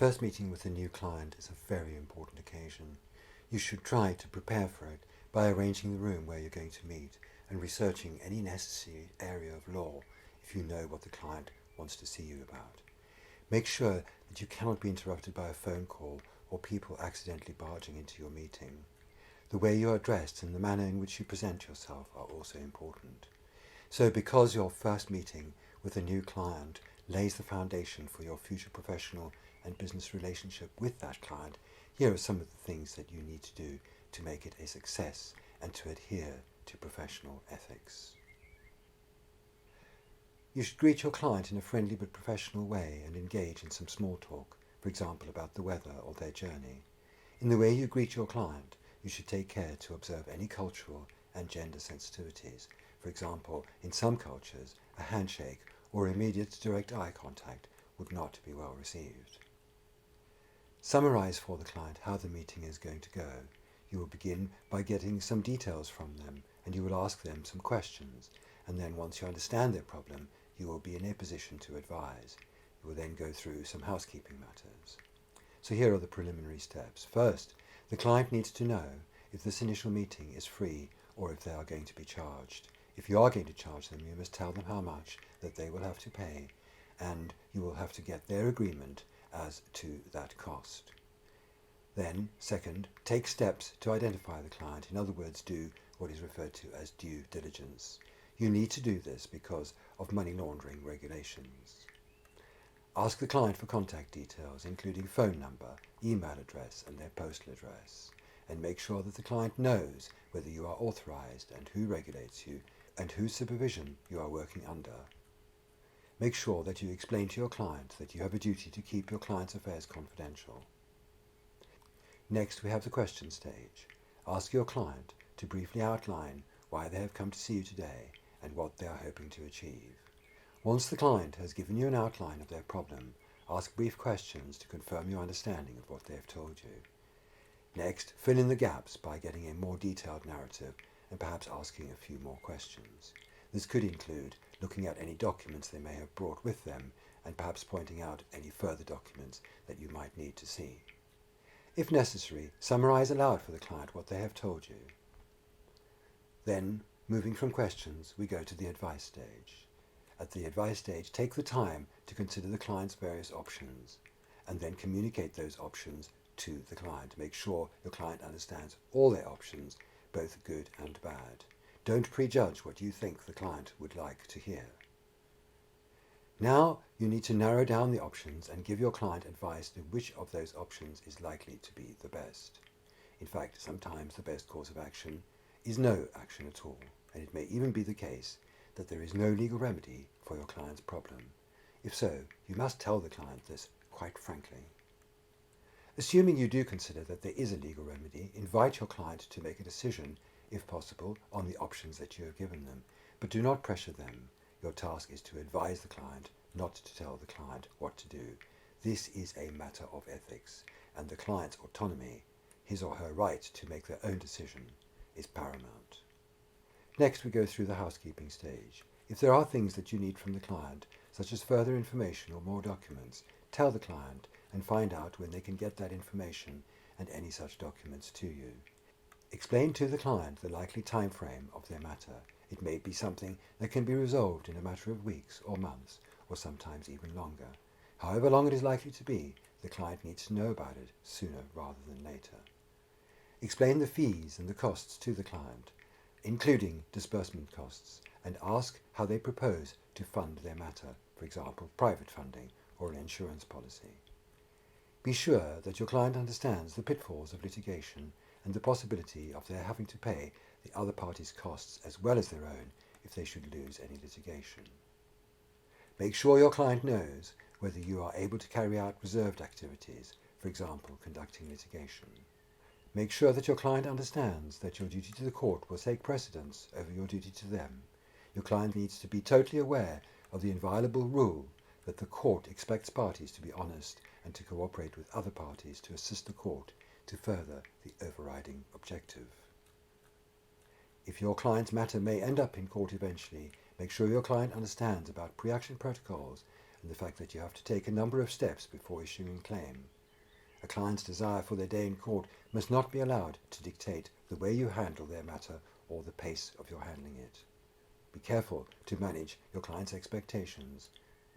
first meeting with a new client is a very important occasion. You should try to prepare for it by arranging the room where you're going to meet and researching any necessary area of law if you know what the client wants to see you about. Make sure that you cannot be interrupted by a phone call or people accidentally barging into your meeting. The way you are dressed and the manner in which you present yourself are also important. So because your first meeting with a new client lays the foundation for your future professional and business relationship with that client, here are some of the things that you need to do to make it a success and to adhere to professional ethics. You should greet your client in a friendly but professional way and engage in some small talk, for example about the weather or their journey. In the way you greet your client, you should take care to observe any cultural and gender sensitivities. For example, in some cultures, a handshake or immediate direct eye contact would not be well received. Summarize for the client how the meeting is going to go. You will begin by getting some details from them, and you will ask them some questions, and then once you understand their problem, you will be in a position to advise. You will then go through some housekeeping matters. So here are the preliminary steps. First, the client needs to know if this initial meeting is free or if they are going to be charged. If you are going to charge them, you must tell them how much that they will have to pay, and you will have to get their agreement as to that cost. Then, second, take steps to identify the client. In other words, do what is referred to as due diligence. You need to do this because of money laundering regulations. Ask the client for contact details, including phone number, email address, and their postal address, and make sure that the client knows whether you are authorized and who regulates you and whose supervision you are working under. Make sure that you explain to your client that you have a duty to keep your client's affairs confidential. Next, we have the question stage. Ask your client to briefly outline why they have come to see you today and what they are hoping to achieve. Once the client has given you an outline of their problem, ask brief questions to confirm your understanding of what they have told you. Next, fill in the gaps by getting a more detailed narrative and perhaps asking a few more questions. This could include looking at any documents they may have brought with them and perhaps pointing out any further documents that you might need to see. If necessary, summarize aloud for the client what they have told you. Then, moving from questions, we go to the advice stage. At the advice stage, take the time to consider the client's various options and then communicate those options to the client. Make sure your client understands all their options, both good and bad. Don't prejudge what you think the client would like to hear. Now you need to narrow down the options and give your client advice on which of those options is likely to be the best. In fact, sometimes the best course of action is no action at all, and it may even be the case that there is no legal remedy for your client's problem. If so, you must tell the client this quite frankly. Assuming you do consider that there is a legal remedy, invite your client to make a decision, if possible, on the options that you have given them, but do not pressure them. Your task is to advise the client, not to tell the client what to do. This is a matter of ethics, and the client's autonomy, his or her right to make their own decision, is paramount. Next, we go through the housekeeping stage. If there are things that you need from the client, such as further information or more documents, tell the client and find out when they can get that information and any such documents to you. Explain to the client the likely time frame of their matter. It may be something that can be resolved in a matter of weeks or months, or sometimes even longer. However long it is likely to be, the client needs to know about it sooner rather than later. Explain the fees and the costs to the client, including disbursement costs, and ask how they propose to fund their matter, for example, private funding or an insurance policy. Be sure that your client understands the pitfalls of litigation and the possibility of their having to pay the other party's costs as well as their own if they should lose any litigation. Make sure your client knows whether you are able to carry out reserved activities, for example, conducting litigation. Make sure that your client understands that your duty to the court will take precedence over your duty to them. Your client needs to be totally aware of the inviolable rule that the court expects parties to be honest and to cooperate with other parties to assist the court to further the overriding objective. If your client's matter may end up in court eventually, make sure your client understands about pre-action protocols and the fact that you have to take a number of steps before issuing a claim. A client's desire for their day in court must not be allowed to dictate the way you handle their matter or the pace of your handling it. Be careful to manage your client's expectations.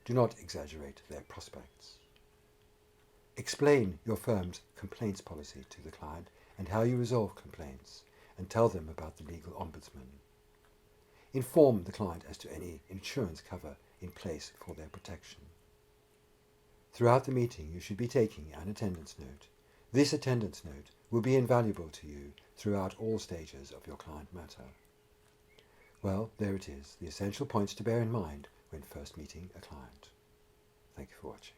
Do not exaggerate their prospects. Explain your firm's complaints policy to the client and how you resolve complaints, and tell them about the legal ombudsman. Inform the client as to any insurance cover in place for their protection. Throughout the meeting, you should be taking an attendance note. This attendance note will be invaluable to you throughout all stages of your client matter. Well, there it is, the essential points to bear in mind when first meeting a client. Thank you for watching.